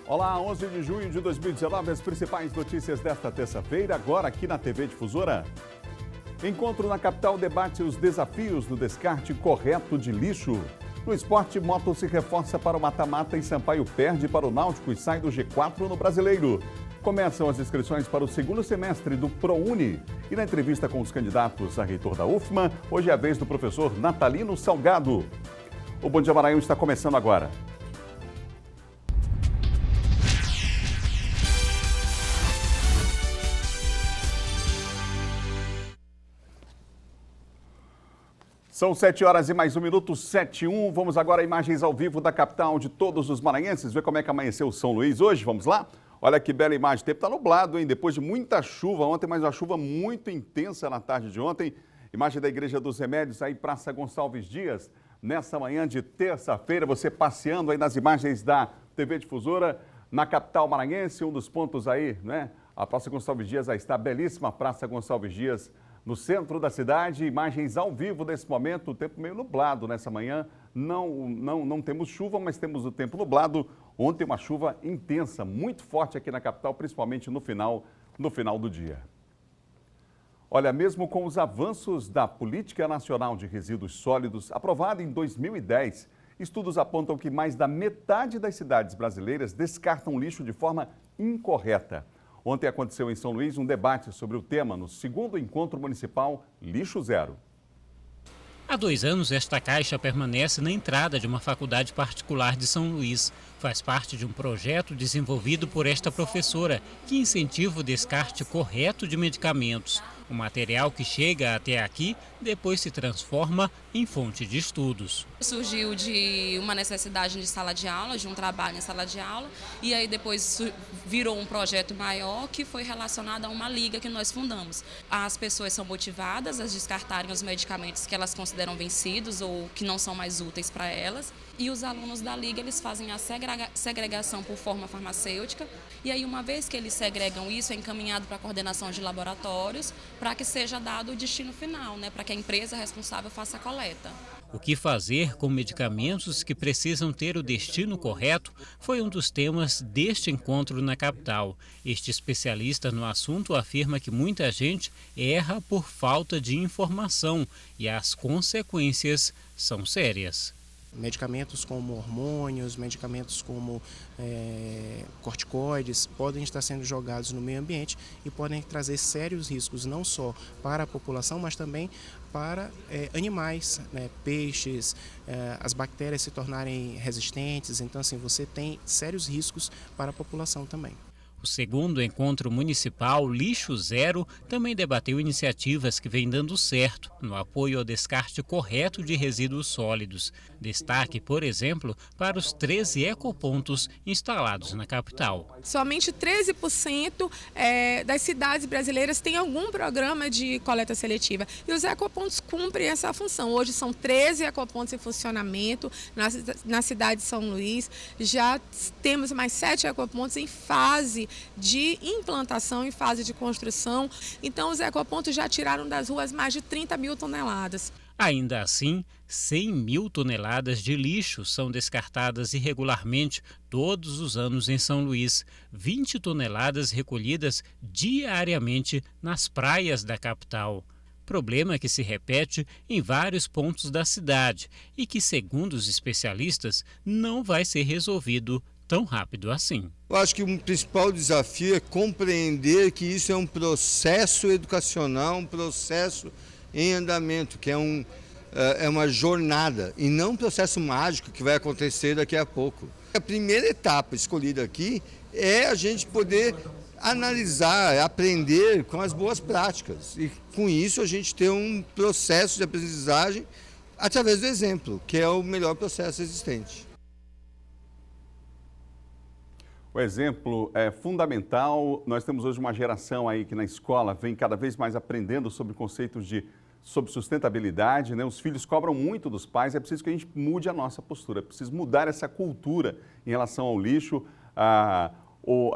Olá, 11 de junho de 2019, as principais notícias desta terça-feira, agora aqui na TV Difusora. Encontro na capital debate os desafios do descarte correto de lixo. No esporte, Moto se reforça para o mata-mata e Sampaio perde para o Náutico e sai do G4 no Brasileiro. Começam as inscrições para o segundo semestre do ProUni. E na entrevista com os candidatos a reitor da UFMA, hoje é a vez do professor Natalino Salgado. O Bom Dia Maranhão está começando agora. São 7 horas e mais 1 minuto, 7:01. Vamos agora a imagens ao vivo da capital de todos os maranhenses. Ver como é que amanheceu São Luís hoje. Vamos lá? Olha que bela imagem. O tempo está nublado, hein? Depois de muita chuva ontem, mas uma chuva muito intensa na tarde de ontem. Imagem da Igreja dos Remédios, aí Praça Gonçalves Dias. Nessa manhã de terça-feira, você passeando aí nas imagens da TV Difusora, na capital maranhense, um dos pontos aí, né? A Praça Gonçalves Dias, aí está a belíssima Praça Gonçalves Dias, no centro da cidade. Imagens ao vivo desse momento, o tempo meio nublado nessa manhã. Não temos chuva, mas temos o tempo nublado. Ontem uma chuva intensa, muito forte aqui na capital, principalmente no final do dia. Olha, mesmo com os avanços da Política Nacional de Resíduos Sólidos, aprovada em 2010, estudos apontam que mais da metade das cidades brasileiras descartam lixo de forma incorreta. Ontem aconteceu em São Luís um debate sobre o tema no segundo encontro municipal Lixo Zero. Há 2 anos, esta caixa permanece na entrada de uma faculdade particular de São Luís. Faz parte de um projeto desenvolvido por esta professora, que incentiva o descarte correto de medicamentos. O material que chega até aqui depois se transforma em fonte de estudos. Surgiu de uma necessidade de sala de aula, de um trabalho em sala de aula, e aí depois virou um projeto maior que foi relacionado a uma liga que nós fundamos. As pessoas são motivadas a descartarem os medicamentos que elas consideram vencidos ou que não são mais úteis para elas, e os alunos da liga eles fazem a segregação por forma farmacêutica, e aí uma vez que eles segregam isso, é encaminhado para a coordenação de laboratórios, para que seja dado o destino final, né, para que a empresa responsável faça a coleta. O que fazer com medicamentos que precisam ter o destino correto foi um dos temas deste encontro na capital. Este especialista no assunto afirma que muita gente erra por falta de informação e as consequências são sérias. Medicamentos como hormônios, medicamentos como corticoides podem estar sendo jogados no meio ambiente e podem trazer sérios riscos não só para a população, mas também para animais, né, peixes, as bactérias se tornarem resistentes. Então, assim, você tem sérios riscos para a população também. O segundo encontro municipal Lixo Zero também debateu iniciativas que vêm dando certo no apoio ao descarte correto de resíduos sólidos. Destaque, por exemplo, para os 13 ecopontos instalados na capital. Somente 13% das cidades brasileiras têm algum programa de coleta seletiva e os ecopontos cumprem essa função. Hoje são 13 ecopontos em funcionamento na cidade de São Luís. Já temos mais 7 ecopontos em fase de implantação, em fase de construção. Então, os ecopontos já tiraram das ruas mais de 30 mil toneladas. Ainda assim, 100 mil toneladas de lixo são descartadas irregularmente todos os anos em São Luís. 20 toneladas recolhidas diariamente nas praias da capital. Problema que se repete em vários pontos da cidade e que, segundo os especialistas, não vai ser resolvido tão rápido assim. Eu acho que o principal desafio é compreender que isso é um processo educacional, um processo em andamento, que é uma jornada e não um processo mágico que vai acontecer daqui a pouco. A primeira etapa escolhida aqui é a gente poder analisar, aprender com as boas práticas e com isso a gente ter um processo de aprendizagem através do exemplo, que é o melhor processo existente. O exemplo é fundamental. Nós temos hoje uma geração aí que na escola vem cada vez mais aprendendo sobre conceitos sobre sustentabilidade, né? Os filhos cobram muito dos pais, é preciso que a gente mude a nossa postura, é preciso mudar essa cultura em relação ao lixo. A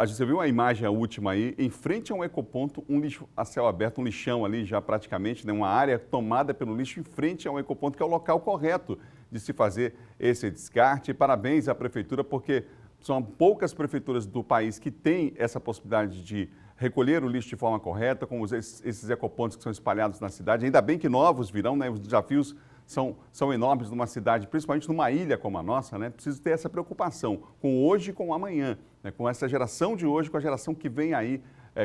gente viu uma imagem a última aí, em frente a um ecoponto, um lixo a céu aberto, um lixão ali já praticamente, né? Uma área tomada pelo lixo em frente a um ecoponto, que é o local correto de se fazer esse descarte. Parabéns à prefeitura, porque São poucas prefeituras do país que têm essa possibilidade de recolher o lixo de forma correta, como esses ecopontos que são espalhados na cidade. Ainda bem que novos virão, né? Os desafios são enormes numa cidade, principalmente numa ilha como a nossa, né? Precisa ter essa preocupação com hoje e com amanhã, né? Com essa geração de hoje, com a geração que vem aí.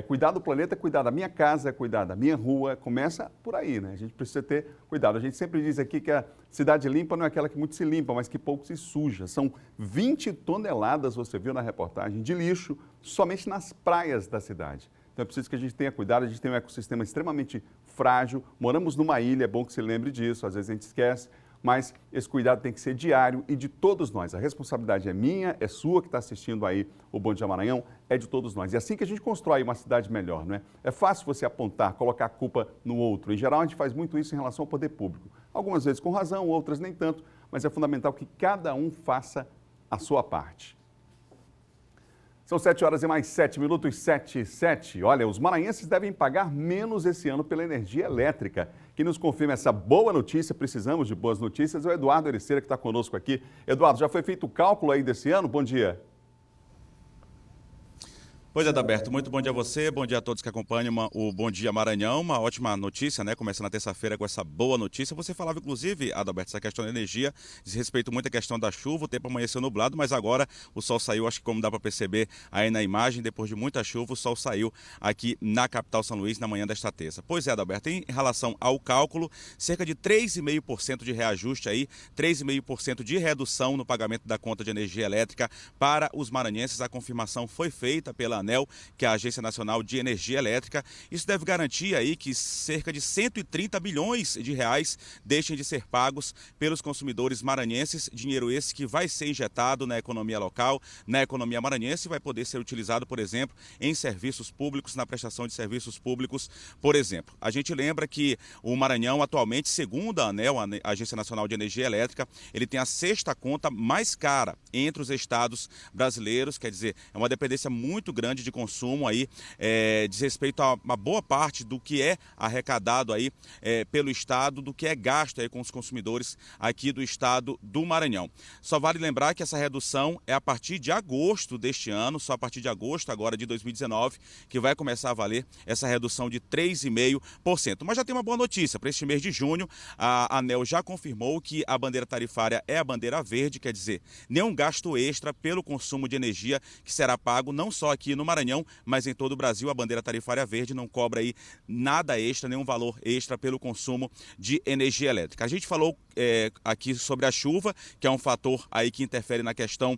Cuidar do planeta, cuidar da minha casa, cuidar da minha rua, começa por aí, né? A gente precisa ter cuidado. A gente sempre diz aqui que a cidade limpa não é aquela que muito se limpa, mas que pouco se suja. São 20 toneladas, você viu na reportagem, de lixo somente nas praias da cidade. Então é preciso que a gente tenha cuidado, a gente tem um ecossistema extremamente frágil, moramos numa ilha, é bom que se lembre disso, às vezes a gente esquece, mas esse cuidado tem que ser diário e de todos nós. A responsabilidade é minha, é sua que está assistindo aí o Bom Dia Maranhão, é de todos nós. E assim que a gente constrói uma cidade melhor, não é? É fácil você apontar, colocar a culpa no outro. Em geral, a gente faz muito isso em relação ao poder público. Algumas vezes com razão, outras nem tanto, mas é fundamental que cada um faça a sua parte. São 7 horas e mais 7 minutos, 7:07. Olha, os maranhenses devem pagar menos esse ano pela energia elétrica. Quem nos confirma essa boa notícia, precisamos de boas notícias, é o Eduardo Ericeira, que está conosco aqui. Eduardo, já foi feito o cálculo aí desse ano? Bom dia. Pois é, Adalberto, muito bom dia a você, bom dia a todos que acompanham o Bom Dia Maranhão, uma ótima notícia, né, começando a terça-feira com essa boa notícia. Você falava, inclusive, Adalberto, essa questão da energia, diz respeito muito à questão da chuva, o tempo amanheceu nublado, mas agora o sol saiu, acho que como dá para perceber aí na imagem, depois de muita chuva, o sol saiu aqui na capital São Luís na manhã desta terça. Pois é, Adalberto, em relação ao cálculo, cerca de 3,5% de reajuste aí, 3,5% de redução no pagamento da conta de energia elétrica para os maranhenses. A confirmação foi feita pela ANEEL, que é a Agência Nacional de Energia Elétrica. Isso deve garantir aí que cerca de 130 bilhões de reais deixem de ser pagos pelos consumidores maranhenses, dinheiro esse que vai ser injetado na economia local, na economia maranhense, e vai poder ser utilizado, por exemplo, em serviços públicos, na prestação de serviços públicos, por exemplo. A gente lembra que o Maranhão atualmente, segundo a ANEEL, a Agência Nacional de Energia Elétrica, ele tem a sexta conta mais cara entre os estados brasileiros, quer dizer, é uma dependência muito grande de consumo aí, diz respeito a uma boa parte do que é arrecadado aí pelo estado, do que é gasto aí com os consumidores aqui do estado do Maranhão. Só vale lembrar que essa redução é a partir de agosto deste ano, só a partir de agosto agora de 2019, que vai começar a valer essa redução de 3,5%. Mas já tem uma boa notícia, para este mês de junho, a ANEEL já confirmou que a bandeira tarifária é a bandeira verde, quer dizer, nenhum gasto extra pelo consumo de energia que será pago não só aqui no Maranhão, mas em todo o Brasil. A bandeira tarifária verde não cobra aí nada extra, nenhum valor extra pelo consumo de energia elétrica. A gente falou aqui sobre a chuva, que é um fator aí que interfere na questão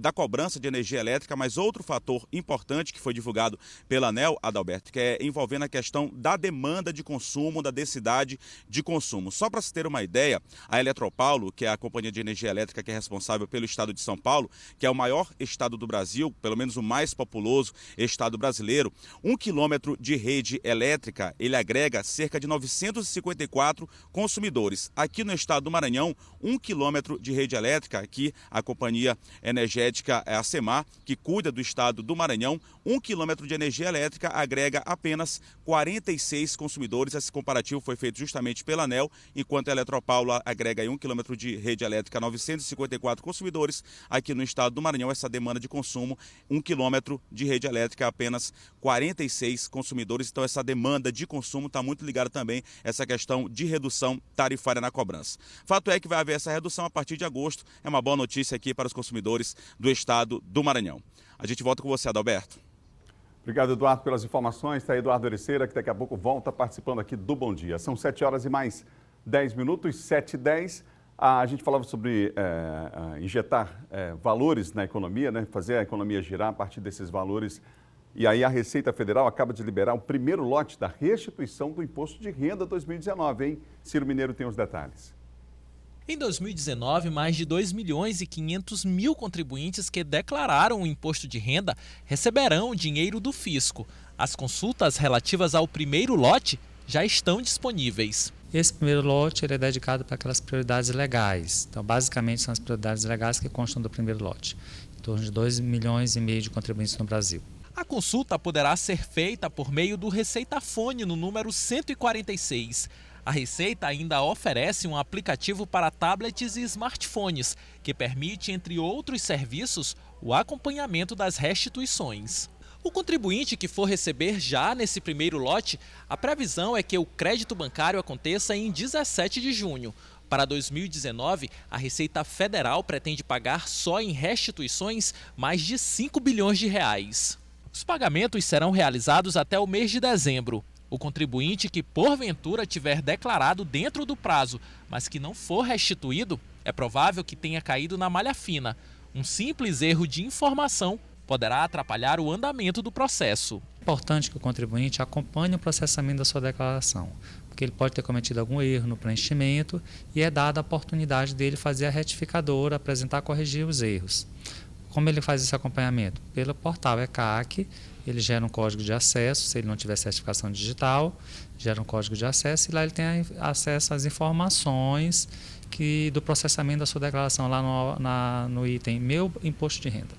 da cobrança de energia elétrica, mas outro fator importante que foi divulgado pela ANEEL, Adalberto, que é envolvendo a questão da demanda de consumo, da densidade de consumo. Só para se ter uma ideia, a Eletropaulo, que é a companhia de energia elétrica que é responsável pelo estado de São Paulo, que é o maior estado do Brasil, pelo menos o mais populoso estado brasileiro, 1 quilômetro de rede elétrica, ele agrega cerca de 954 consumidores. Aqui no estado do Maranhão, 1 quilômetro de rede elétrica, aqui a companhia energética é a Semar, que cuida do estado do Maranhão, 1 quilômetro de energia elétrica agrega apenas 46 consumidores. Esse comparativo foi feito justamente pela ANEEL, enquanto a Eletropaulo agrega aí 1 quilômetro de rede elétrica, 954 consumidores. Aqui no estado do Maranhão, essa demanda de consumo, 1 quilômetro de rede elétrica, apenas 46 consumidores. Então essa demanda de consumo está muito ligada também a essa questão de redução tarifária na cobrança. Fato é que vai haver essa redução a partir de agosto. É uma boa notícia aqui para os consumidores do estado do Maranhão. A gente volta com você, Adalberto. Obrigado, Eduardo, pelas informações. Está aí Eduardo Ericeira, que daqui a pouco volta participando aqui do Bom Dia. São 7 horas e mais 10 minutos, 7:10. A gente falava sobre injetar valores na economia, né? Fazer a economia girar a partir desses valores. E aí a Receita Federal acaba de liberar o primeiro lote da restituição do Imposto de Renda 2019, hein? Ciro Mineiro tem os detalhes. Em 2019, mais de 2.500.000 contribuintes que declararam o imposto de renda receberão o dinheiro do fisco. As consultas relativas ao primeiro lote já estão disponíveis. Esse primeiro lote ele é dedicado para aquelas prioridades legais. Então, basicamente, são as prioridades legais que constam do primeiro lote. Em torno de 2,5 milhões de contribuintes no Brasil. A consulta poderá ser feita por meio do Receitafone no número 146. A Receita ainda oferece um aplicativo para tablets e smartphones, que permite, entre outros serviços, o acompanhamento das restituições. O contribuinte que for receber já nesse primeiro lote, a previsão é que o crédito bancário aconteça em 17 de junho. Para 2019, a Receita Federal pretende pagar só em restituições mais de 5 bilhões de reais. Os pagamentos serão realizados até o mês de dezembro. O contribuinte que porventura tiver declarado dentro do prazo, mas que não for restituído, é provável que tenha caído na malha fina. Um simples erro de informação poderá atrapalhar o andamento do processo. É importante que o contribuinte acompanhe o processamento da sua declaração, porque ele pode ter cometido algum erro no preenchimento e é dada a oportunidade dele fazer a retificadora, apresentar, corrigir os erros. Como ele faz esse acompanhamento? Pelo portal ECAC, ele gera um código de acesso, se ele não tiver certificação digital, gera um código de acesso e lá ele tem acesso às informações do processamento da sua declaração lá no item Meu Imposto de Renda.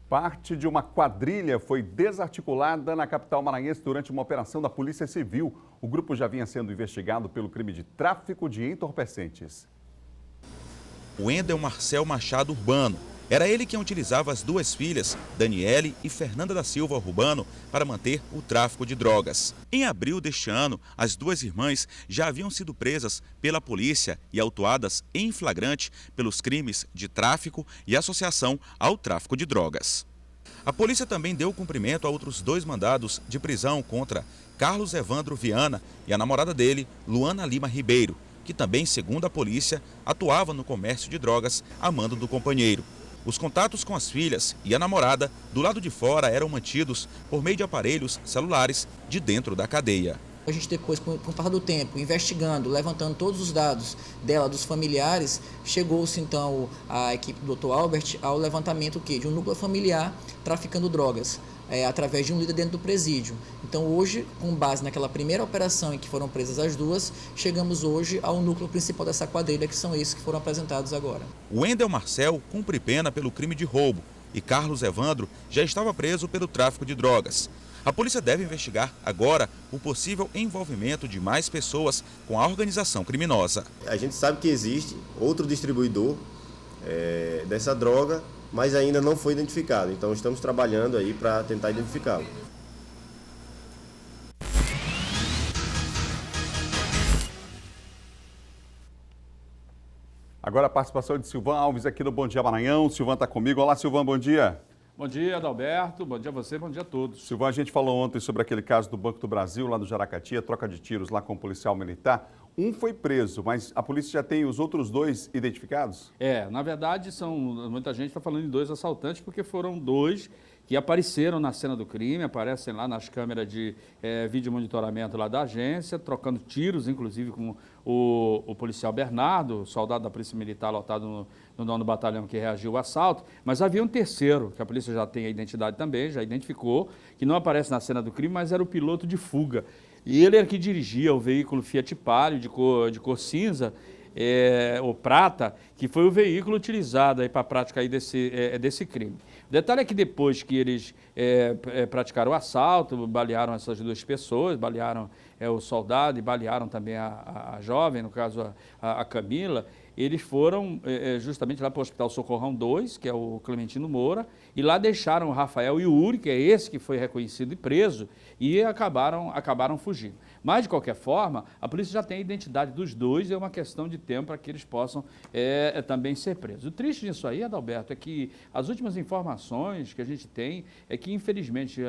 Parte de uma quadrilha foi desarticulada na capital maranhense durante uma operação da Polícia Civil. O grupo já vinha sendo investigado pelo crime de tráfico de entorpecentes. Wendel Marcel Machado Urbano. Era ele quem utilizava as duas filhas, Daniele e Fernanda da Silva Urbano, para manter o tráfico de drogas. Em abril deste ano, as duas irmãs já haviam sido presas pela polícia e autuadas em flagrante pelos crimes de tráfico e associação ao tráfico de drogas. A polícia também deu cumprimento a outros 2 mandados de prisão contra Carlos Evandro Viana e a namorada dele, Luana Lima Ribeiro, que também, segundo a polícia, atuava no comércio de drogas a mando do companheiro. Os contatos com as filhas e a namorada do lado de fora eram mantidos por meio de aparelhos celulares de dentro da cadeia. A gente depois, com o passar do tempo, investigando, levantando todos os dados dela, dos familiares, chegou-se então a equipe do Dr. Albert ao levantamento de um núcleo familiar traficando drogas, através de um líder dentro do presídio. Então hoje, com base naquela primeira operação em que foram presas as duas, chegamos hoje ao núcleo principal dessa quadrilha, que são esses que foram apresentados agora. Wendel Marcel cumpre pena pelo crime de roubo e Carlos Evandro já estava preso pelo tráfico de drogas. A polícia deve investigar agora o possível envolvimento de mais pessoas com a organização criminosa. A gente sabe que existe outro distribuidor dessa droga, mas ainda não foi identificado. Então estamos trabalhando aí para tentar identificá-lo. Agora a participação de Silvan Alves aqui no Bom Dia Maranhão. Silvan está comigo. Olá, Silvan, bom dia. Bom dia, Adalberto. Bom dia a você, bom dia a todos. Silvan, a gente falou ontem sobre aquele caso do Banco do Brasil, lá no Jaracati, a troca de tiros lá com o policial militar. Um foi preso, mas a polícia já tem os outros 2 identificados? Na verdade, muita gente está falando em 2 assaltantes, porque foram 2 que apareceram na cena do crime, aparecem lá nas câmeras de vídeo monitoramento lá da agência, trocando tiros, inclusive com o policial Bernardo, soldado da Polícia Militar lotado no 9º Batalhão que reagiu ao assalto, mas havia um terceiro, que a polícia já tem a identidade também, já identificou, que não aparece na cena do crime, mas era o piloto de fuga. E ele era que dirigia o veículo Fiat Palio de cor cinza, ou prata, que foi o veículo utilizado para a prática aí desse crime. O detalhe é que depois que eles praticaram o assalto, balearam essas 2 pessoas, balearam o soldado e balearam também a jovem, no caso a Camila, eles foram justamente lá para o Hospital Socorrão 2, que é o Clementino Moura, e lá deixaram o Rafael e o Uri, que é esse que foi reconhecido e preso, e acabaram fugindo. Mas, de qualquer forma, a polícia já tem a identidade dos 2 e é uma questão de tempo para que eles possam também ser presos. O triste disso aí, Adalberto, é que as últimas informações que a gente tem é que, infelizmente,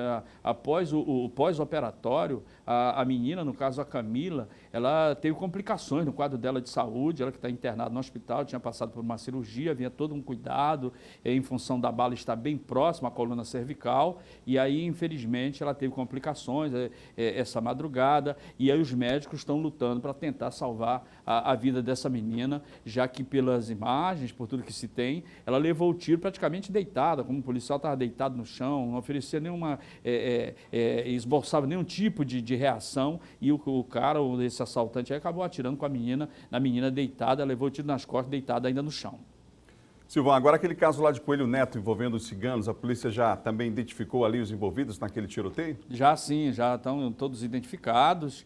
após o pós-operatório, a menina, no caso a Camila, ela teve complicações no quadro dela de saúde, ela que está internada no hospital, tinha passado por uma cirurgia, havia todo um cuidado em função da bala estar bem próxima à coluna cervical, e aí, infelizmente, ela teve complicações essa madrugada, e aí os médicos estão lutando para tentar salvar a vida dessa menina, já que pelas imagens, por tudo que se tem, ela levou o tiro praticamente deitada, como o policial estava deitado no chão, não oferecia nenhuma, esboçava nenhum tipo de reação, e o cara, esse assaltante, aí acabou atirando na menina deitada, levou o tiro nas costas, deitada ainda no chão. Silvão, agora aquele caso lá de Coelho Neto envolvendo os ciganos, a polícia já também identificou ali os envolvidos naquele tiroteio? Já sim, já estão todos identificados.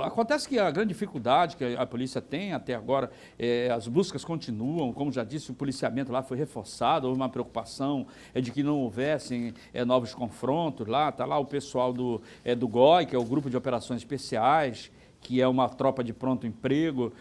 Acontece que a grande dificuldade que a polícia tem até agora, as buscas continuam, como já disse, o policiamento lá foi reforçado, houve uma preocupação de que não houvessem novos confrontos lá, está lá o pessoal do GOI, que é o Grupo de Operações Especiais, que é uma tropa de pronto emprego,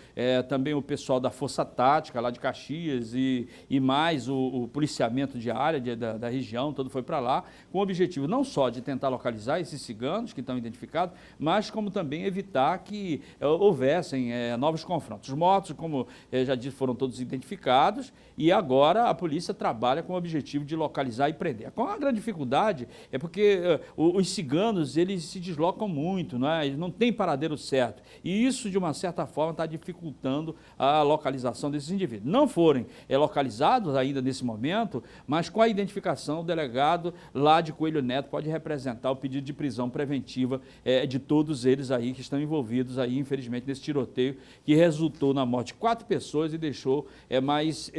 também o pessoal da Força Tática lá de Caxias e mais o policiamento de área da região, todo foi para lá, com o objetivo não só de tentar localizar esses ciganos que estão identificados, mas como também evitar que houvessem novos confrontos. Os mortos, como já disse, foram todos identificados e agora a polícia trabalha com o objetivo de localizar e prender. Com a grande dificuldade é porque os ciganos, eles se deslocam muito, eles não têm paradeiro certo. E isso, de uma certa forma, está dificultando a localização desses indivíduos. Não forem localizados ainda nesse momento, mas com a identificação, o delegado lá de Coelho Neto pode representar o pedido de prisão preventiva de todos eles aí que estão envolvidos aí, infelizmente, nesse tiroteio que resultou na morte de 4 pessoas e deixou mais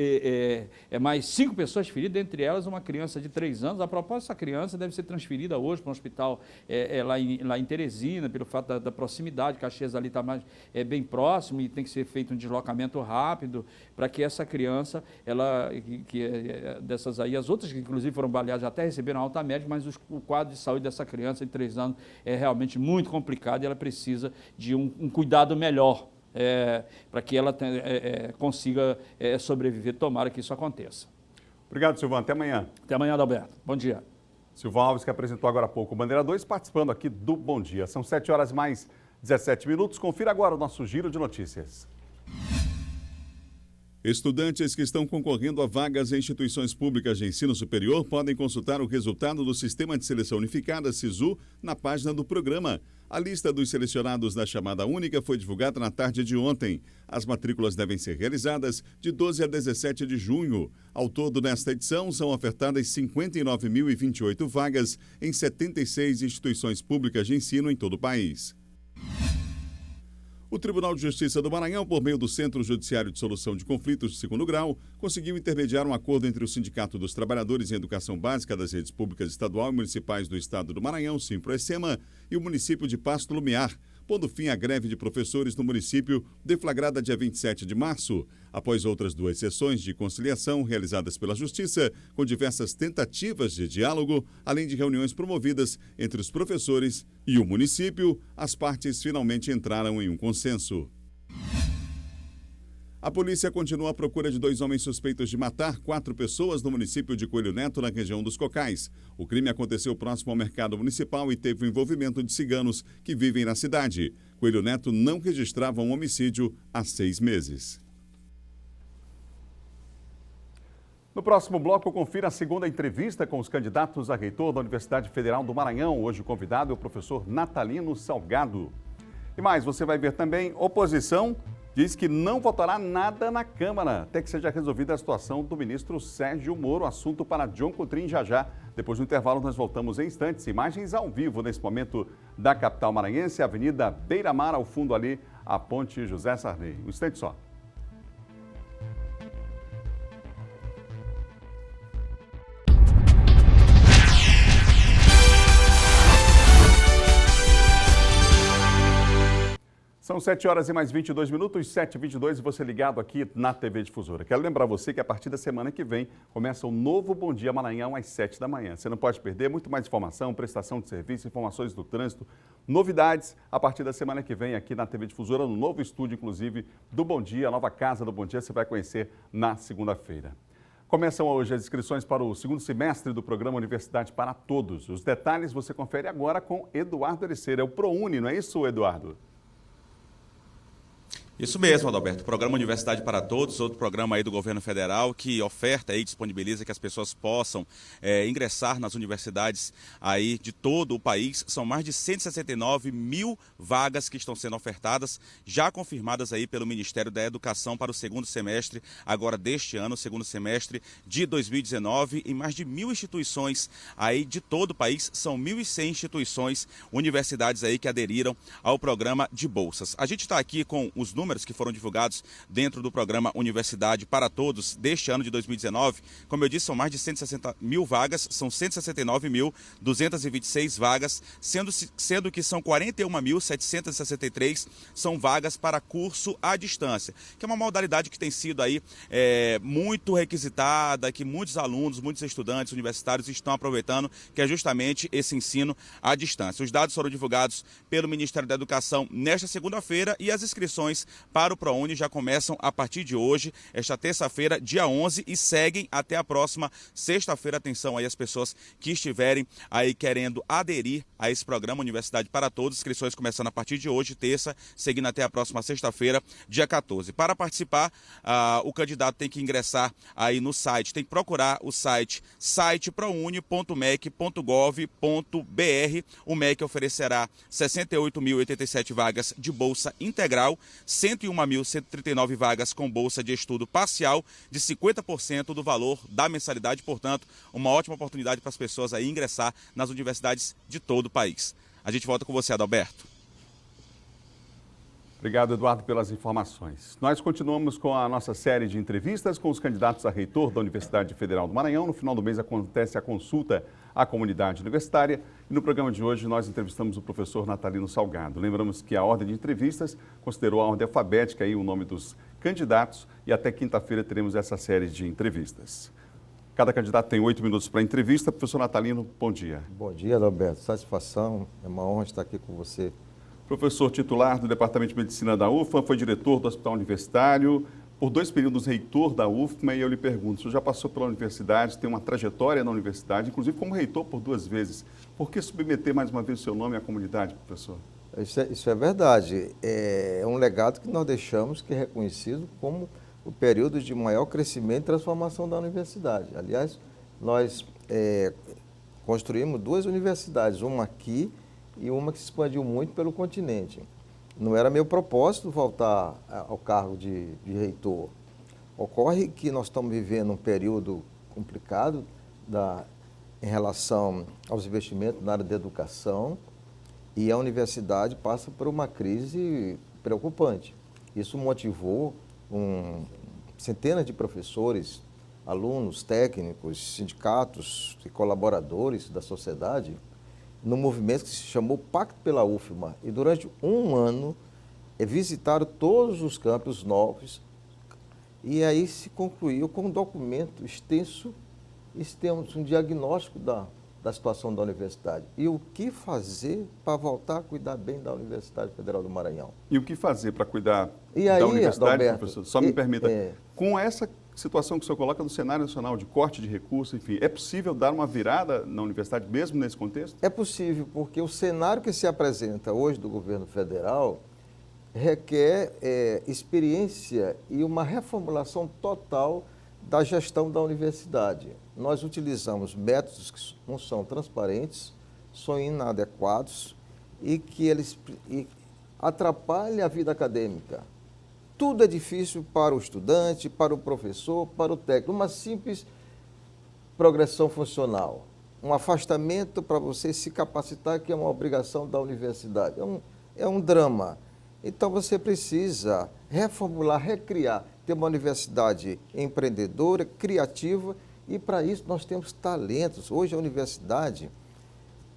5 pessoas feridas, dentre elas uma criança de 3 anos. A propósito, essa criança deve ser transferida hoje para um hospital lá em Teresina, pelo fato da proximidade, Caxias ali está bem próximo e tem que ser feito um deslocamento rápido para que essa criança, dessas aí, as outras que inclusive foram baleadas já até receberam alta médica, mas o quadro de saúde dessa criança de 3 anos é realmente muito complicado e ela precisa de um cuidado melhor para que ela consiga sobreviver, tomara que isso aconteça. Obrigado, Silvão. Até amanhã. Até amanhã, Adalberto. Bom dia. Silvão Alves, que apresentou agora há pouco o Bandeira 2, participando aqui do Bom Dia. São 7 horas mais 17 minutos. Confira agora o nosso giro de notícias. Estudantes que estão concorrendo a vagas em instituições públicas de ensino superior podem consultar o resultado do Sistema de Seleção Unificada, SISU, na página do programa. A lista dos selecionados da chamada única foi divulgada na tarde de ontem. As matrículas devem ser realizadas de 12 a 17 de junho. Ao todo, nesta edição, são ofertadas 59.028 vagas em 76 instituições públicas de ensino em todo o país. O Tribunal de Justiça do Maranhão, por meio do Centro Judiciário de Solução de Conflitos de Segundo Grau, conseguiu intermediar um acordo entre o Sindicato dos Trabalhadores em Educação Básica das Redes Públicas Estadual e Municipais do Estado do Maranhão, Simpro-ESEMA, e o município de Pasto Lumiar, pondo fim à greve de professores no município, deflagrada dia 27 de março. Após outras 2 sessões de conciliação realizadas pela Justiça, com diversas tentativas de diálogo, além de reuniões promovidas entre os professores e o município, as partes finalmente entraram em um consenso. A polícia continua à procura de 2 homens suspeitos de matar 4 pessoas no município de Coelho Neto, na região dos Cocais. O crime aconteceu próximo ao mercado municipal e teve o envolvimento de ciganos que vivem na cidade. Coelho Neto não registrava um homicídio há 6 meses. No próximo bloco, confira a segunda entrevista com os candidatos a reitor da Universidade Federal do Maranhão. Hoje o convidado é o professor Natalino Salgado. E mais, você vai ver também oposição diz que não votará nada na Câmara, até que seja resolvida a situação do ministro Sérgio Moro. Assunto para John Coutrin já. Depois do intervalo, nós voltamos em instantes. Imagens ao vivo nesse momento da capital maranhense, Avenida Beira-Mar, ao fundo ali, a Ponte José Sarney. Um instante só. São 7 horas e mais 22 minutos, 7h22, e você ligado aqui na TV Difusora. Quero lembrar você que a partir da semana que vem começa o novo Bom Dia Maranhão às 7 da manhã. Você não pode perder, muito mais informação, prestação de serviço, informações do trânsito, novidades a partir da semana que vem aqui na TV Difusora, no novo estúdio, inclusive, do Bom Dia, a nova casa do Bom Dia, você vai conhecer na segunda-feira. Começam hoje as inscrições para o segundo semestre do programa Universidade para Todos. Os detalhes você confere agora com Eduardo Ericeira, é o ProUni, não é isso, Eduardo? Isso mesmo, Adalberto. Programa Universidade para Todos, outro programa aí do governo federal que oferta e disponibiliza que as pessoas possam ingressar nas universidades aí de todo o país. São mais de 169 mil vagas que estão sendo ofertadas, já confirmadas aí pelo Ministério da Educação para o segundo semestre, agora deste ano, segundo semestre de 2019, em mais de 1.000 instituições aí de todo o país. São 1.100 instituições, universidades aí que aderiram ao programa de bolsas. A gente está aqui com os números números que foram divulgados dentro do programa Universidade para Todos deste ano de 2019. Como eu disse, são mais de 160 mil vagas, são 169.226 vagas, sendo que são 41.763 são vagas para curso à distância, que é uma modalidade que tem sido aí muito requisitada, que muitos alunos, muitos estudantes universitários estão aproveitando, que é justamente esse ensino à distância. Os dados foram divulgados pelo Ministério da Educação nesta segunda-feira e as inscrições para o ProUni já começam a partir de hoje, esta terça-feira, dia 11, e seguem até a próxima sexta-feira. Atenção aí às pessoas que estiverem aí querendo aderir a esse programa Universidade para Todos, inscrições começando a partir de hoje, terça, seguindo até a próxima sexta-feira, dia 14. Para participar, o candidato tem que ingressar aí no site, tem que procurar o site prouni.mec.gov.br. O MEC oferecerá 68.087 vagas de bolsa integral, 101.139 vagas com bolsa de estudo parcial de 50% do valor da mensalidade. Portanto, uma ótima oportunidade para as pessoas aí ingressar nas universidades de todo o país. A gente volta com você, Adalberto. Obrigado, Eduardo, pelas informações. Nós continuamos com a nossa série de entrevistas com os candidatos a reitor da Universidade Federal do Maranhão. No final do mês acontece a consulta à comunidade universitária e no programa de hoje nós entrevistamos o professor Natalino Salgado. Lembramos que a ordem de entrevistas considerou a ordem alfabética aí o nome dos candidatos e até quinta-feira teremos essa série de entrevistas. Cada candidato tem 8 minutos para a entrevista. Professor Natalino, bom dia. Bom dia, Adalberto. Satisfação, é uma honra estar aqui com você. Professor titular do Departamento de Medicina da UFMA, foi diretor do Hospital Universitário, por 2 períodos reitor da UFMA, e eu lhe pergunto, o senhor já passou pela universidade, tem uma trajetória na universidade, inclusive como reitor por 2 vezes. Por que submeter mais uma vez o seu nome à comunidade, professor? Isso é verdade. É um legado que nós deixamos, que é reconhecido como o período de maior crescimento e transformação da universidade. Aliás, nós construímos 2 universidades, uma aqui e uma que se expandiu muito pelo continente. Não era meu propósito voltar ao cargo de reitor. Ocorre que nós estamos vivendo um período complicado em relação aos investimentos na área da educação e a universidade passa por uma crise preocupante. Isso motivou centenas de professores, alunos, técnicos, sindicatos e colaboradores da sociedade num movimento que se chamou Pacto pela UFMA. E durante um ano visitaram todos os campos novos e aí se concluiu com um documento extenso e temos um diagnóstico da situação da universidade. E o que fazer para voltar a cuidar bem da Universidade Federal do Maranhão? E o que fazer para cuidar da universidade, Adalberto, professor? Só me permita, com essa situação que o senhor coloca do cenário nacional de corte de recursos, enfim, é possível dar uma virada na universidade mesmo nesse contexto? É possível, porque o cenário que se apresenta hoje do governo federal requer experiência e uma reformulação total da gestão da universidade. Nós utilizamos métodos que não são transparentes, são inadequados e que eles atrapalham a vida acadêmica. Tudo é difícil para o estudante, para o professor, para o técnico. Uma simples progressão funcional, um afastamento para você se capacitar, que é uma obrigação da universidade. É um drama. Então você precisa reformular, recriar, ter uma universidade empreendedora, criativa, e para isso nós temos talentos. Hoje a universidade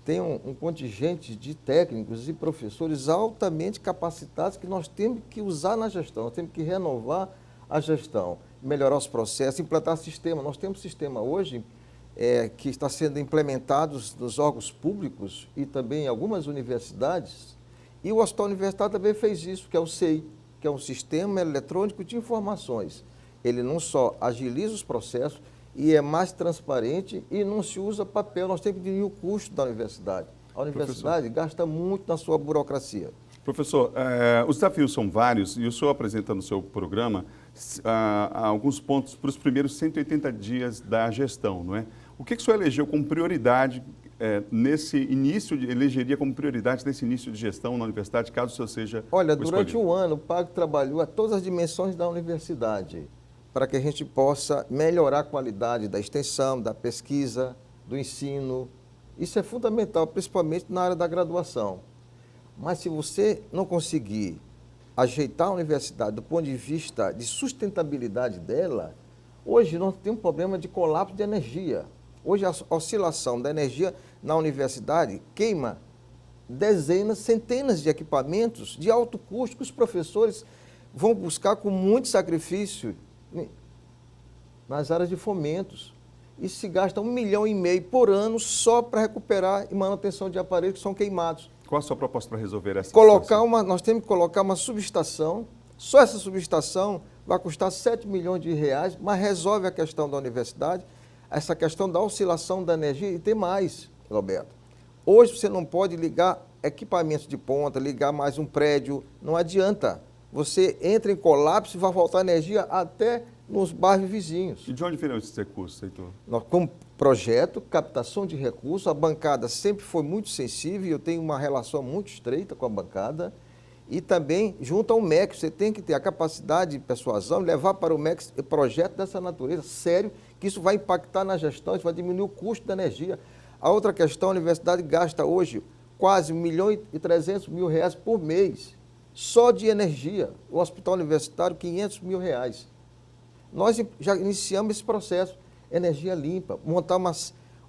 tem um contingente de técnicos e professores altamente capacitados que nós temos que usar na gestão, nós temos que renovar a gestão, melhorar os processos, implantar sistema. Nós temos sistema hoje que está sendo implementado nos órgãos públicos e também em algumas universidades, e o Hospital Universitário também fez isso, que é o SEI, que é um sistema eletrônico de informações. Ele não só agiliza os processos, e é mais transparente e não se usa papel. Nós temos que diminuir o custo da universidade. A universidade gasta muito na sua burocracia. Professor, os desafios são vários e o senhor apresenta no seu programa alguns pontos para os primeiros 180 dias da gestão, não é? O que o senhor elegeu como prioridade elegeria como prioridade nesse início de gestão na universidade, caso o senhor seja Olha, durante um ano o PAG trabalhou a todas as dimensões da universidade, para que a gente possa melhorar a qualidade da extensão, da pesquisa, do ensino. Isso é fundamental, principalmente na área da graduação. Mas se você não conseguir ajeitar a universidade do ponto de vista de sustentabilidade dela, hoje nós temos um problema de colapso de energia. Hoje a oscilação da energia na universidade queima dezenas, centenas de equipamentos de alto custo que os professores vão buscar com muito sacrifício nas áreas de fomentos. E se gasta 1,5 milhão por ano só para recuperar e manutenção de aparelhos que são queimados. Qual a sua proposta para resolver essa situação? Nós temos que colocar uma subestação, só essa subestação vai custar 7 milhões de reais, mas resolve a questão da universidade, essa questão da oscilação da energia e tem mais, Roberto. Hoje você não pode ligar equipamentos de ponta, ligar mais um prédio, não adianta. Você entra em colapso e vai faltar energia até nos bairros vizinhos. E de onde virão esses recursos, Heitor? Nós, como projeto, captação de recursos, a bancada sempre foi muito sensível, eu tenho uma relação muito estreita com a bancada, e também junto ao MEC, você tem que ter a capacidade de persuasão, levar para o MEC projeto dessa natureza, sério, que isso vai impactar na gestão, isso vai diminuir o custo da energia. A outra questão, a universidade gasta hoje quase 1,3 milhão por mês, só de energia. O hospital universitário, 500 mil reais. Nós já iniciamos esse processo, energia limpa, montar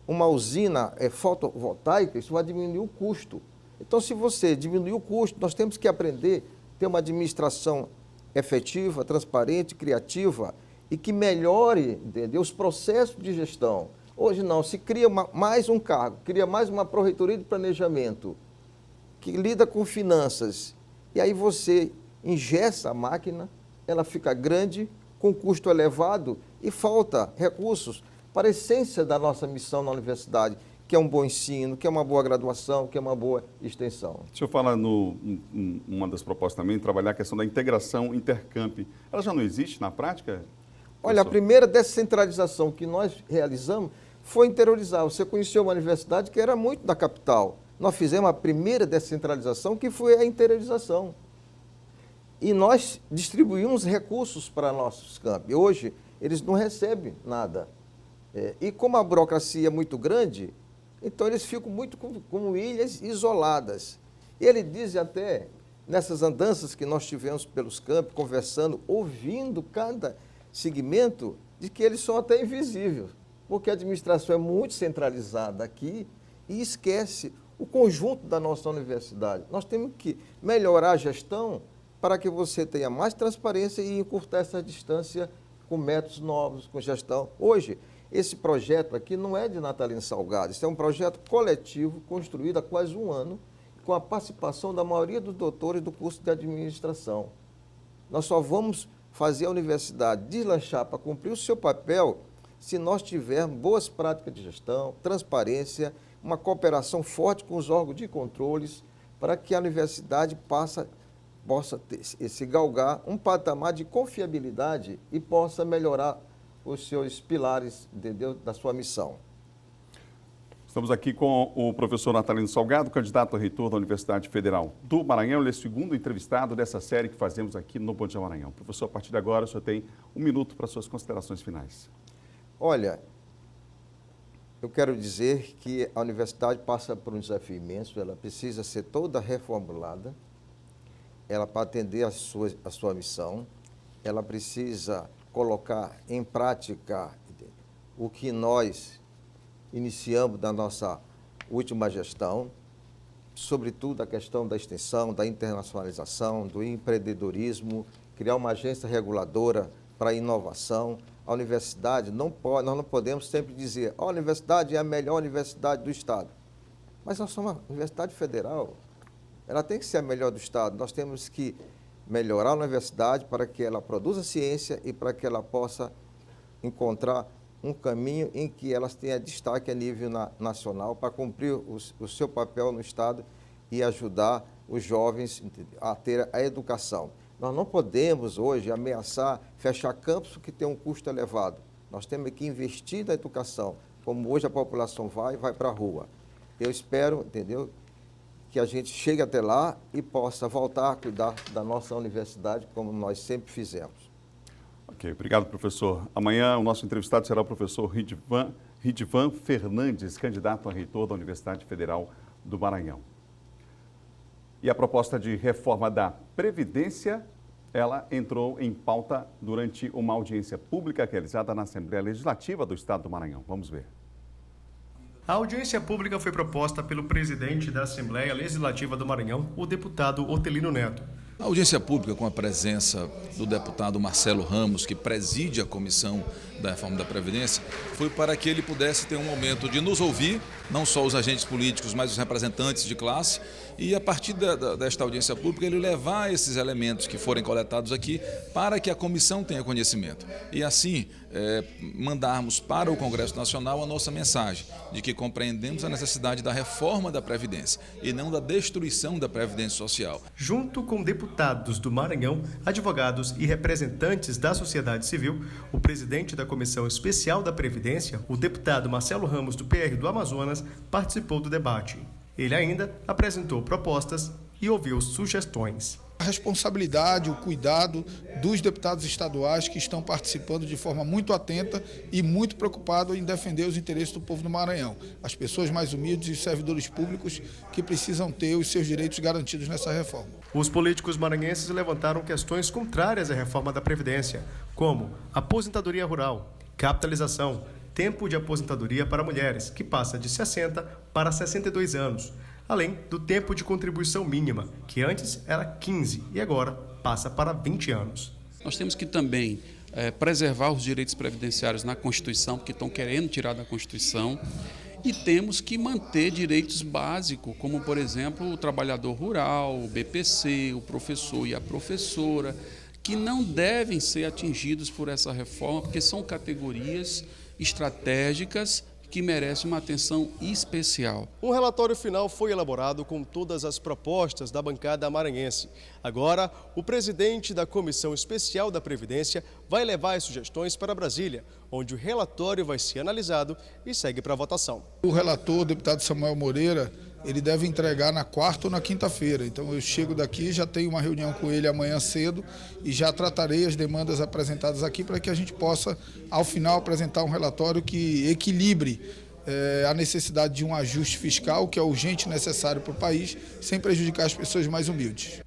uma usina fotovoltaica, isso vai diminuir o custo. Então, se você diminuir o custo, nós temos que aprender a ter uma administração efetiva, transparente, criativa e que melhore, entendeu, os processos de gestão. Hoje não, se cria mais um cargo, cria mais uma pró-reitoria de planejamento que lida com finanças e aí você engessa a máquina, ela fica grande, com custo elevado e falta recursos para a essência da nossa missão na universidade, que é um bom ensino, que é uma boa graduação, que é uma boa extensão. O senhor fala uma das propostas também, trabalhar a questão da integração intercamp. Ela já não existe na prática? Olha, a primeira descentralização que nós realizamos foi interiorizar. Você conheceu uma universidade que era muito da capital. Nós fizemos a primeira descentralização, que foi a interiorização. E nós distribuímos recursos para nossos campi. Hoje, eles não recebem nada. E como a burocracia é muito grande, então eles ficam muito como ilhas isoladas. Ele diz até, nessas andanças que nós tivemos pelos campos, conversando, ouvindo cada segmento, de que eles são até invisíveis, porque a administração é muito centralizada aqui e esquece o conjunto da nossa universidade. Nós temos que melhorar a gestão para que você tenha mais transparência e encurtar essa distância com métodos novos, com gestão. Hoje, esse projeto aqui não é de Natalino Salgado, isso é um projeto coletivo, construído há quase um ano, com a participação da maioria dos doutores do curso de administração. Nós só vamos fazer a universidade deslanchar para cumprir o seu papel se nós tivermos boas práticas de gestão, transparência, uma cooperação forte com os órgãos de controles, para que a universidade possa se galgar um patamar de confiabilidade e possa melhorar os seus pilares, entendeu, da sua missão. Estamos aqui com o professor Natalino Salgado, candidato a reitor da Universidade Federal do Maranhão. Ele é o segundo entrevistado dessa série que fazemos aqui no Bom Dia Maranhão. Professor, a partir de agora, o senhor tem 1 minuto para suas considerações finais. Olha, eu quero dizer que a universidade passa por um desafio imenso, ela precisa ser toda reformulada, ela para atender a sua missão, ela precisa colocar em prática o que nós iniciamos da nossa última gestão, sobretudo a questão da extensão, da internacionalização, do empreendedorismo, criar uma agência reguladora para a inovação. A universidade não pode, nós não podemos sempre dizer, a universidade é a melhor universidade do Estado. Mas nós somos uma universidade federal, ela tem que ser a melhor do Estado. Nós temos que melhorar a universidade para que ela produza ciência e para que ela possa encontrar um caminho em que elas tenham destaque a nível nacional para cumprir o seu papel no Estado e ajudar os jovens a ter a educação. Nós não podemos hoje ameaçar fechar campus que tem um custo elevado. Nós temos que investir na educação, como hoje a população vai para a rua. Eu espero, entendeu, que a gente chegue até lá e possa voltar a cuidar da nossa universidade como nós sempre fizemos. Ok, obrigado, professor. Amanhã o nosso entrevistado será o professor Ridvan Fernandes, candidato a reitor da Universidade Federal do Maranhão. E a proposta de reforma da Previdência, ela entrou em pauta durante uma audiência pública realizada na Assembleia Legislativa do Estado do Maranhão. Vamos ver. A audiência pública foi proposta pelo presidente da Assembleia Legislativa do Maranhão, o deputado Otelino Neto. A audiência pública, com a presença do deputado Marcelo Ramos, que preside a Comissão da Reforma da Previdência, foi para que ele pudesse ter um momento de nos ouvir, não só os agentes políticos, mas os representantes de classe, e a partir desta audiência pública ele levar esses elementos que forem coletados aqui para que a comissão tenha conhecimento. E assim mandarmos para o Congresso Nacional a nossa mensagem de que compreendemos a necessidade da reforma da Previdência e não da destruição da Previdência Social. Junto com deputados do Maranhão, advogados e representantes da sociedade civil, o presidente da Comissão Especial da Previdência, o deputado Marcelo Ramos, do PR do Amazonas, participou do debate. Ele ainda apresentou propostas e ouviu sugestões. A responsabilidade, o cuidado dos deputados estaduais que estão participando de forma muito atenta e muito preocupado em defender os interesses do povo do Maranhão. As pessoas mais humildes e os servidores públicos que precisam ter os seus direitos garantidos nessa reforma. Os políticos maranhenses levantaram questões contrárias à reforma da Previdência, como aposentadoria rural, capitalização, tempo de aposentadoria para mulheres, que passa de 60 para 62 anos, além do tempo de contribuição mínima, que antes era 15 e agora passa para 20 anos. Nós temos que também preservar os direitos previdenciários na Constituição, porque estão querendo tirar da Constituição, e temos que manter direitos básicos, como, por exemplo, o trabalhador rural, o BPC, o professor e a professora, que não devem ser atingidos por essa reforma, porque são categorias estratégicas que merecem uma atenção especial. Um relatório final foi elaborado com todas as propostas da bancada maranhense. Agora, o presidente da Comissão Especial da Previdência vai levar as sugestões para Brasília, onde o relatório vai ser analisado e segue para a votação. O relator, o deputado Samuel Moreira, ele deve entregar na quarta ou na quinta-feira. Então eu chego daqui, já tenho uma reunião com ele amanhã cedo e já tratarei as demandas apresentadas aqui para que a gente possa, ao final, apresentar um relatório que equilibre a necessidade de um ajuste fiscal, que é urgente e necessário para o país, sem prejudicar as pessoas mais humildes.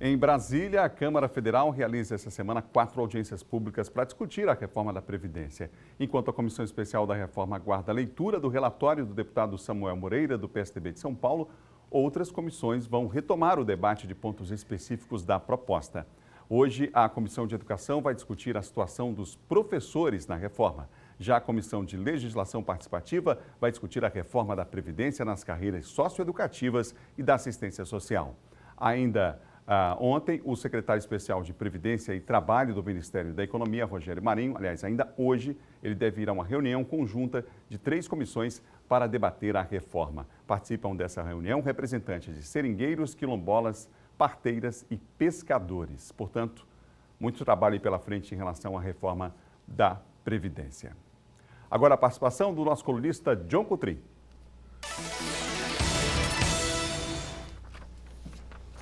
Em Brasília, a Câmara Federal realiza essa semana 4 audiências públicas para discutir a reforma da Previdência. Enquanto a Comissão Especial da Reforma aguarda a leitura do relatório do deputado Samuel Moreira, do PSDB de São Paulo, outras comissões vão retomar o debate de pontos específicos da proposta. Hoje, a Comissão de Educação vai discutir a situação dos professores na reforma. Já a Comissão de Legislação Participativa vai discutir a reforma da Previdência nas carreiras socioeducativas e da assistência social. Ontem, o secretário especial de Previdência e Trabalho do Ministério da Economia, Rogério Marinho, aliás, ainda hoje, ele deve ir a uma reunião conjunta de 3 comissões para debater a reforma. Participam dessa reunião representantes de seringueiros, quilombolas, parteiras e pescadores. Portanto, muito trabalho aí pela frente em relação à reforma da Previdência. Agora a participação do nosso colunista John Coutrin.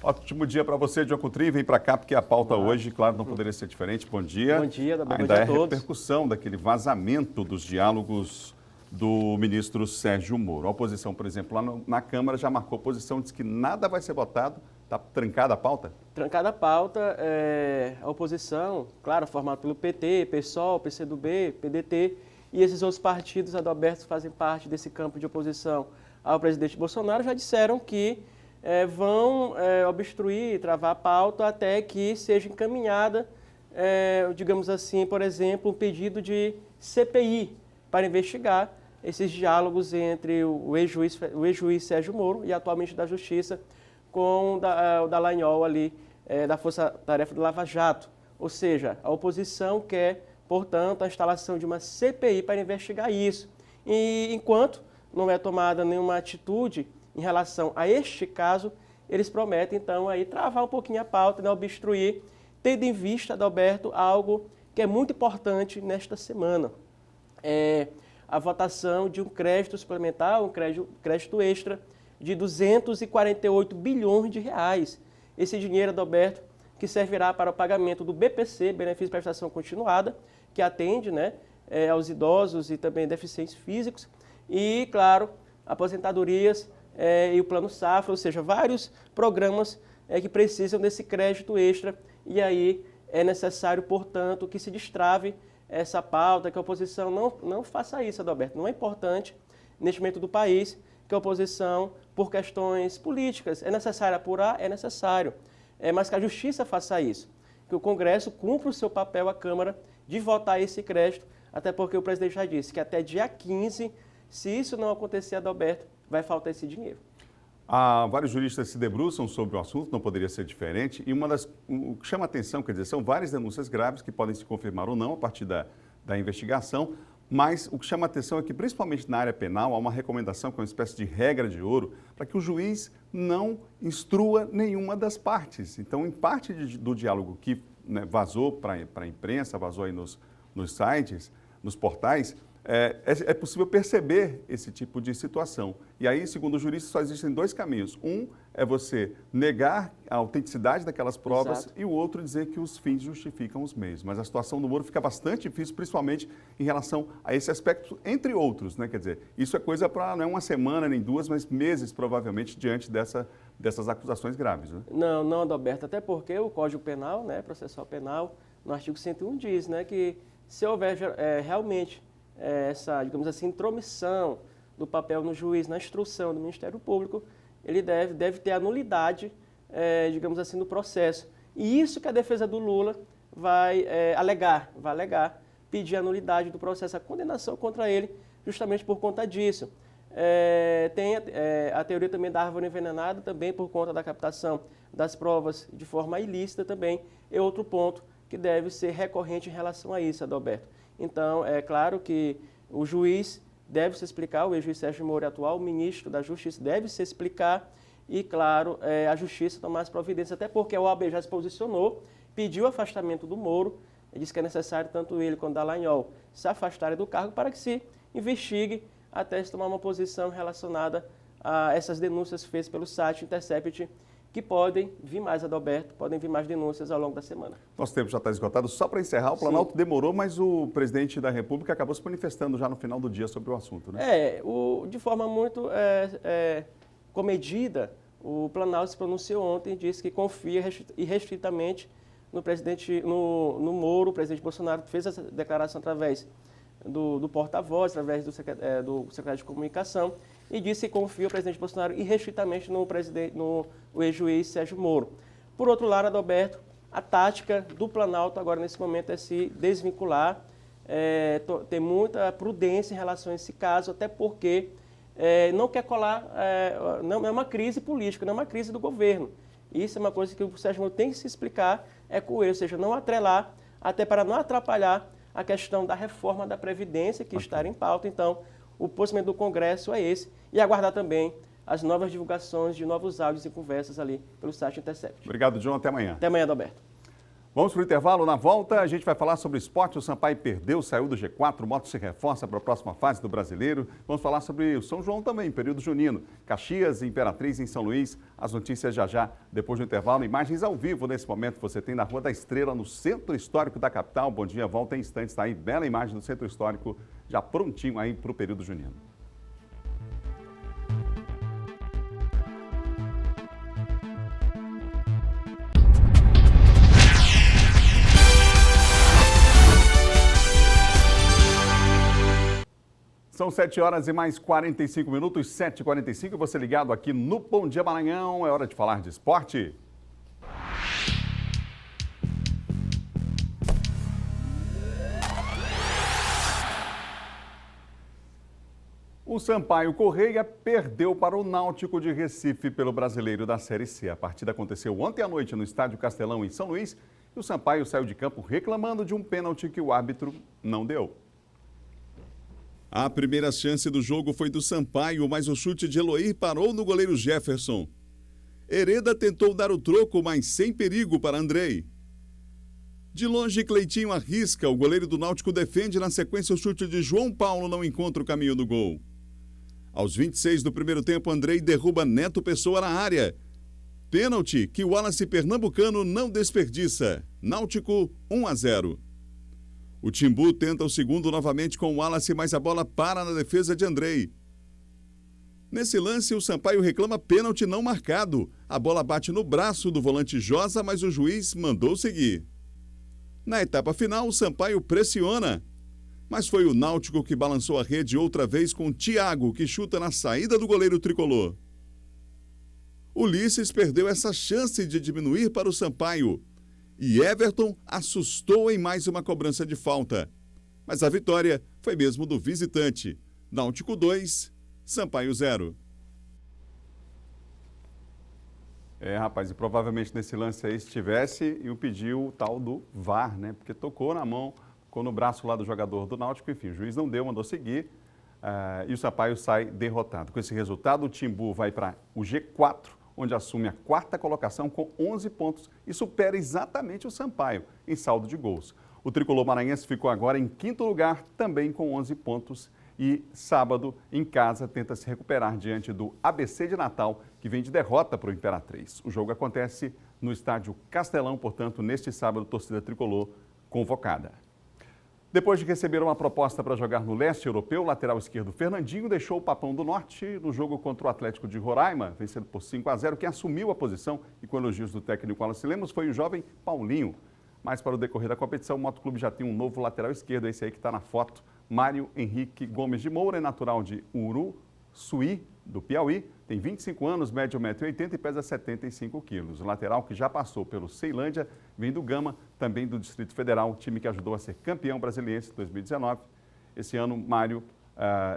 Ótimo dia para você, John Coutrin. Vem para cá porque a pauta hoje, claro, não poderia ser diferente. Bom dia. Bom dia, bom Ainda dia é a todos. repercussão daquele vazamento dos diálogos do ministro Sérgio Moro. A oposição, por exemplo, lá na Câmara já marcou posição, disse que nada vai ser votado. Está trancada a pauta? Trancada a pauta, a oposição, claro, formada pelo PT, PSOL, PCdoB, PDT e esses outros partidos, Adalberto, que fazem parte desse campo de oposição ao presidente Bolsonaro, já disseram que vão obstruir, travar a pauta até que seja encaminhada, digamos assim, por exemplo, um pedido de CPI para investigar esses diálogos entre o ex-juiz Sérgio Moro e atualmente da Justiça com o Dallagnol ali, da Força Tarefa do Lava Jato. Ou seja, a oposição quer, portanto, a instalação de uma CPI para investigar isso. E enquanto não é tomada nenhuma atitude em relação a este caso, eles prometem, então, aí travar um pouquinho a pauta, né, obstruir, tendo em vista, Adalberto, algo que é muito importante nesta semana. A votação de um crédito suplementar, um crédito extra, de 248 bilhões de reais. Esse dinheiro, Adalberto, que servirá para o pagamento do BPC, Benefício de Prestação Continuada, que atende, né, aos idosos e também deficientes físicos, e, claro, aposentadorias e o Plano Safra, ou seja, vários programas que precisam desse crédito extra, e aí é necessário, portanto, que se destrave essa pauta, que a oposição não faça isso, Adalberto. Não é importante, neste momento do país, que a oposição, por questões políticas, é necessário apurar, é necessário, mas que a Justiça faça isso, que o Congresso cumpra o seu papel, a Câmara, de votar esse crédito, até porque o presidente já disse que até dia 15, se isso não acontecer, Adalberto, vai faltar esse dinheiro. Vários juristas se debruçam sobre o assunto, não poderia ser diferente, e o que chama atenção, quer dizer, são várias denúncias graves que podem se confirmar ou não a partir da investigação, mas o que chama atenção é que, principalmente na área penal, há uma recomendação, que é uma espécie de regra de ouro, para que o juiz não instrua nenhuma das partes. Então, em parte do diálogo que vazou para a imprensa, vazou aí nos sites, nos portais, é possível perceber esse tipo de situação. E aí, segundo o jurista, só existem dois caminhos. Um é você negar a autenticidade daquelas provas. Exato. E o outro dizer que os fins justificam os meios. Mas a situação do Moro fica bastante difícil, principalmente em relação a esse aspecto, entre outros, né? Quer dizer, isso é coisa para não é uma semana nem duas, mas meses, provavelmente, diante dessas acusações graves, né? Não, Adalberto, até porque o Código Penal, né, processual penal, no artigo 101 diz, né, que se houver realmente essa, digamos assim, intromissão do papel no juiz, na instrução do Ministério Público, ele deve ter a nulidade, digamos assim, no processo. E isso que a defesa do Lula vai alegar, pedir a nulidade do processo, a condenação contra ele, justamente por conta disso. Tem a teoria também da árvore envenenada, também por conta da captação das provas de forma ilícita também, é outro ponto que deve ser recorrente em relação a isso, Adalberto. Então, é claro que o juiz deve se explicar, o ex-juiz Sérgio Moro atual, o ministro da Justiça deve se explicar e, claro, a Justiça tomar as providências, até porque a OAB já se posicionou, pediu o afastamento do Moro, disse que é necessário tanto ele quanto Dallagnol se afastarem do cargo para que se investigue até se tomar uma posição relacionada a essas denúncias feitas pelo site Intercept, que podem vir mais, Adalberto, podem vir mais denúncias ao longo da semana. Nosso tempo já está esgotado. Só para encerrar, o Planalto demorou, mas o presidente da República acabou se manifestando já no final do dia sobre o assunto, né? De forma muito comedida, o Planalto se pronunciou ontem, disse que confia irrestritamente no presidente, no Moro. O presidente Bolsonaro fez essa declaração através do porta-voz, através do secretário de comunicação, e disse que confia o presidente Bolsonaro irrestritamente no ex-juiz Sérgio Moro. Por outro lado, Adalberto, a tática do Planalto agora nesse momento é se desvincular, ter muita prudência em relação a esse caso, até porque não quer colar, não é uma crise política, não é uma crise do governo. Isso é uma coisa que o Sérgio Moro tem que se explicar com ele, ou seja, não atrelar, até para não atrapalhar a questão da reforma da Previdência, que está em pauta. Então, o posicionamento do Congresso é esse, e aguardar também as novas divulgações de novos áudios e conversas ali pelo site Intercept. Obrigado, John. Até amanhã. Até amanhã, Adalberto. Vamos para o intervalo. Na volta, a gente vai falar sobre esporte. O Sampaio perdeu, saiu do G4, o Moto se reforça para a próxima fase do Brasileiro. Vamos falar sobre o São João também, período junino. Caxias e Imperatriz em São Luís. As notícias já, depois do intervalo. Imagens ao vivo nesse momento você tem na Rua da Estrela, no Centro Histórico da capital. Bom dia, volta em instantes. Está aí, bela imagem do Centro Histórico, já prontinho aí para o período junino. São 7 horas e mais 45 minutos, 7h45. Você ligado aqui no Bom Dia Maranhão. É hora de falar de esporte. O Sampaio Correia perdeu para o Náutico de Recife pelo Brasileiro da Série C. A partida aconteceu ontem à noite no Estádio Castelão, em São Luís, e o Sampaio saiu de campo reclamando de um pênalti que o árbitro não deu. A primeira chance do jogo foi do Sampaio, mas o chute de Eloir parou no goleiro Jefferson. Hereda tentou dar o troco, mas sem perigo para Andrei. De longe, Cleitinho arrisca, o goleiro do Náutico defende, na sequência o chute de João Paulo não encontra o caminho do gol. Aos 26 do primeiro tempo, Andrei derruba Neto Pessoa na área. Pênalti que o Wallace pernambucano não desperdiça. Náutico 1-0. O Timbu tenta o segundo novamente com o Wallace, mas a bola para na defesa de Andrei. Nesse lance, o Sampaio reclama pênalti não marcado. A bola bate no braço do volante Josa, mas o juiz mandou seguir. Na etapa final, o Sampaio pressiona. Mas foi o Náutico que balançou a rede outra vez com Thiago, que chuta na saída do goleiro tricolor. Ulisses perdeu essa chance de diminuir para o Sampaio. E Everton assustou em mais uma cobrança de falta. Mas a vitória foi mesmo do visitante. Náutico 2, Sampaio 0. Rapaz, e provavelmente nesse lance aí, se tivesse, eu pedi o tal do VAR, né? Porque tocou na mão, tocou no braço lá do jogador do Náutico, enfim, o juiz não deu, mandou seguir, e o Sampaio sai derrotado. Com esse resultado, o Timbu vai para o G4, onde assume a 4ª colocação com 11 pontos e supera exatamente o Sampaio em saldo de gols. O tricolor maranhense ficou agora em 5º lugar, também com 11 pontos. E sábado, em casa, tenta se recuperar diante do ABC de Natal, que vem de derrota para o Imperatriz. O jogo acontece no estádio Castelão, portanto, neste sábado, torcida tricolor convocada. Depois de receber uma proposta para jogar no leste europeu, o lateral esquerdo Fernandinho deixou o Papão do Norte no jogo contra o Atlético de Roraima, vencendo por 5-0. Quem assumiu a posição e com elogios do técnico Wallace Lemos foi o jovem Paulinho. Mas para o decorrer da competição, o Motoclube já tem um novo lateral esquerdo, esse aí que está na foto. Mário Henrique Gomes de Moura é natural de Uruçuí, do Piauí, tem 25 anos, mede 1,80 m e pesa 75 quilos. O lateral que já passou pelo Ceilândia, vem do Gama, também do Distrito Federal, time que ajudou a ser campeão brasiliense em 2019. Esse ano, Mário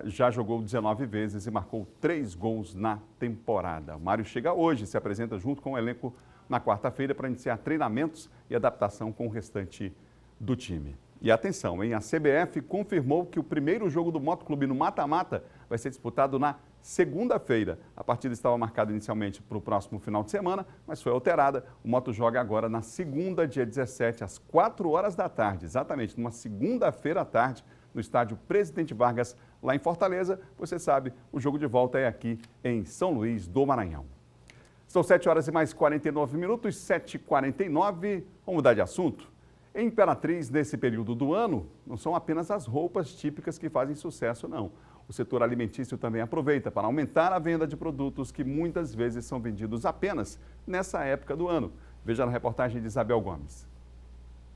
já jogou 19 vezes e marcou 3 gols na temporada. O Mário chega hoje, se apresenta junto com o elenco na quarta-feira para iniciar treinamentos e adaptação com o restante do time. E atenção, hein? A CBF confirmou que o primeiro jogo do Motoclube no mata-mata vai ser disputado na segunda-feira. A partida estava marcada inicialmente para o próximo final de semana, mas foi alterada. O Moto joga agora na segunda, dia 17, às 4 horas da tarde, exatamente, numa segunda-feira à tarde, no estádio Presidente Vargas, lá em Fortaleza. Você sabe, o jogo de volta é aqui em São Luís do Maranhão. São 7 horas e mais 49 minutos, 7h49. Vamos mudar de assunto? Em Imperatriz, nesse período do ano, não são apenas as roupas típicas que fazem sucesso, não. O setor alimentício também aproveita para aumentar a venda de produtos que muitas vezes são vendidos apenas nessa época do ano. Veja na reportagem de Isabel Gomes.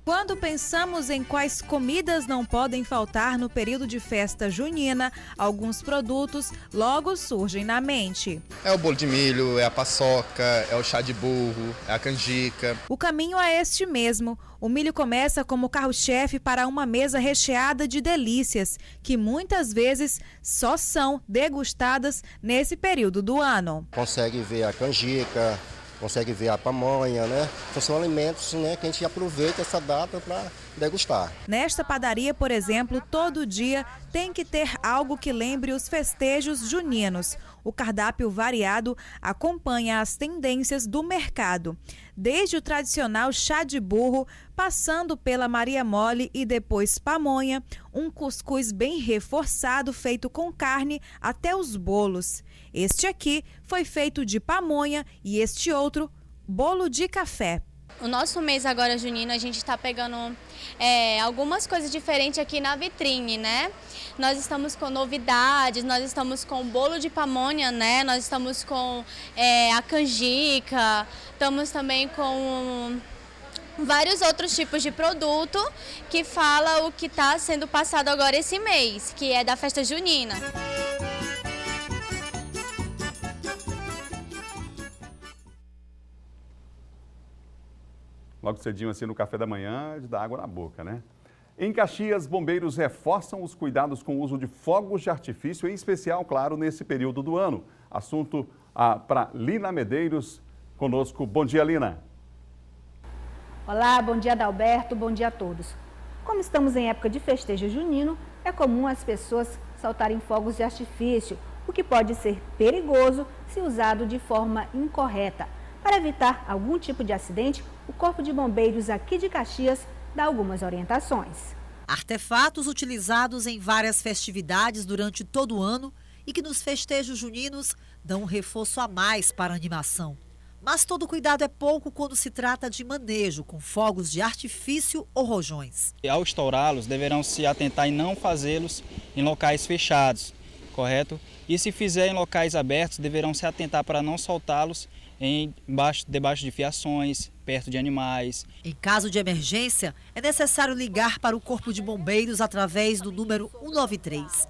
Quando pensamos em quais comidas não podem faltar no período de festa junina, alguns produtos logo surgem na mente. É o bolo de milho, é a paçoca, é o chá de burro, é a canjica. O caminho é este mesmo. O milho começa como carro-chefe para uma mesa recheada de delícias, que muitas vezes só são degustadas nesse período do ano. Consegue ver a canjica, consegue ver a pamonha, né? Então são alimentos, né, que a gente aproveita essa data para degustar. Nesta padaria, por exemplo, todo dia tem que ter algo que lembre os festejos juninos. O cardápio variado acompanha as tendências do mercado, desde o tradicional chá de burro, passando pela Maria Mole e depois pamonha, um cuscuz bem reforçado feito com carne, até os bolos. Este aqui foi feito de pamonha e este outro, bolo de café. O nosso mês agora junino, a gente está pegando algumas coisas diferentes aqui na vitrine, né? Nós estamos com novidades, nós estamos com bolo de pamonha, né? Nós estamos com a canjica, estamos também com vários outros tipos de produto que fala o que está sendo passado agora esse mês, que é da festa junina. Logo cedinho, assim, no café da manhã, de dar água na boca, né? Em Caxias, bombeiros reforçam os cuidados com o uso de fogos de artifício, em especial, claro, nesse período do ano. Assunto para Lina Medeiros, conosco. Bom dia, Lina. Olá, bom dia, Adalberto, bom dia a todos. Como estamos em época de festejo junino, é comum as pessoas soltarem fogos de artifício, o que pode ser perigoso se usado de forma incorreta. Para evitar algum tipo de acidente, o Corpo de Bombeiros aqui de Caxias dá algumas orientações. Artefatos utilizados em várias festividades durante todo o ano e que nos festejos juninos dão um reforço a mais para a animação. Mas todo cuidado é pouco quando se trata de manejo com fogos de artifício ou rojões. Ao estourá-los, deverão se atentar em não fazê-los em locais fechados. correto? E se fizer em locais abertos, deverão se atentar para não soltá-los debaixo de fiações, perto de animais. Em caso de emergência, é necessário ligar para o Corpo de Bombeiros através do número 193.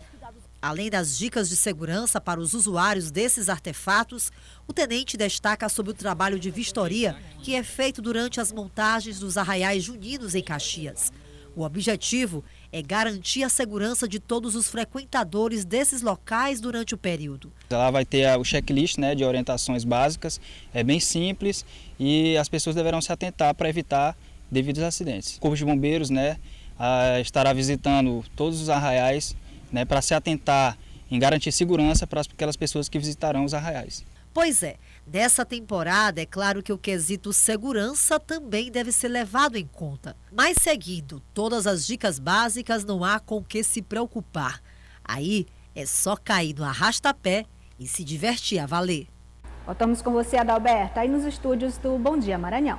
Além das dicas de segurança para os usuários desses artefatos, o tenente destaca sobre o trabalho de vistoria que é feito durante as montagens dos arraiais juninos em Caxias. O objetivo é garantir a segurança de todos os frequentadores desses locais durante o período. Lá vai ter o checklist, né, de orientações básicas, é bem simples e as pessoas deverão se atentar para evitar devidos acidentes. O Corpo de Bombeiros, né, estará visitando todos os arraiais, né, para se atentar em garantir segurança para aquelas pessoas que visitarão os arraiais. Pois é, nessa temporada é claro que o quesito segurança também deve ser levado em conta. Mas seguindo todas as dicas básicas, não há com o que se preocupar. Aí é só cair no arrasta-pé e se divertir a valer. Voltamos com você, Adalberto, aí nos estúdios do Bom Dia Maranhão.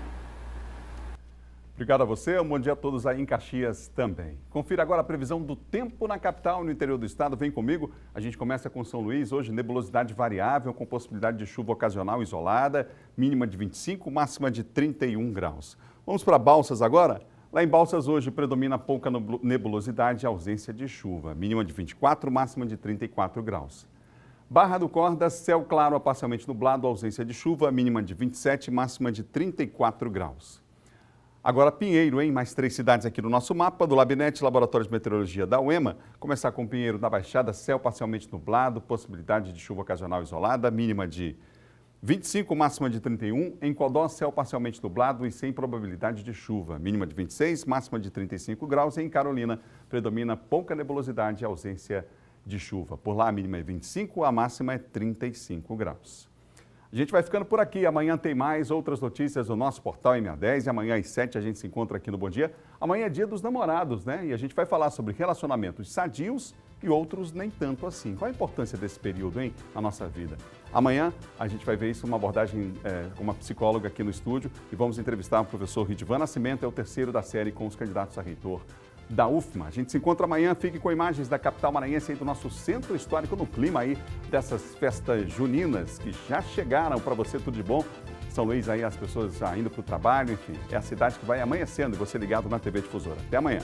Obrigado a você, um bom dia a todos aí em Caxias também. Confira agora a previsão do tempo na capital e no interior do estado. Vem comigo, a gente começa com São Luís, hoje nebulosidade variável com possibilidade de chuva ocasional isolada, mínima de 25, máxima de 31 graus. Vamos para Balsas agora? Lá em Balsas hoje predomina pouca nebulosidade e ausência de chuva, mínima de 24, máxima de 34 graus. Barra do Corda, céu claro a parcialmente nublado, ausência de chuva, mínima de 27, máxima de 34 graus. Agora Pinheiro, hein? Mais 3 cidades aqui no nosso mapa, do Labinete, Laboratório de Meteorologia da UEMA. Começar com Pinheiro da Baixada, céu parcialmente nublado, possibilidade de chuva ocasional isolada, mínima de 25, máxima de 31. Em Codó, céu parcialmente nublado e sem probabilidade de chuva, mínima de 26, máxima de 35 graus. E em Carolina, predomina pouca nebulosidade e ausência de chuva. Por lá, a mínima é 25, a máxima é 35 graus. A gente vai ficando por aqui. Amanhã tem mais outras notícias no nosso portal MA10. E amanhã às 7 a gente se encontra aqui no Bom Dia. Amanhã é dia dos namorados, né? E a gente vai falar sobre relacionamentos sadios e outros nem tanto assim. Qual a importância desse período, hein, na nossa vida? Amanhã a gente vai ver isso, uma abordagem com uma psicóloga aqui no estúdio. E vamos entrevistar o professor Ridivan Nascimento, é o terceiro da série com os candidatos a reitor da UFMA. A gente se encontra amanhã, fique com imagens da capital maranhense aí do nosso centro histórico, no clima aí dessas festas juninas que já chegaram para você, tudo de bom. São Luís aí, as pessoas já indo para o trabalho, enfim, é a cidade que vai amanhecendo e você ligado na TV Difusora. Até amanhã.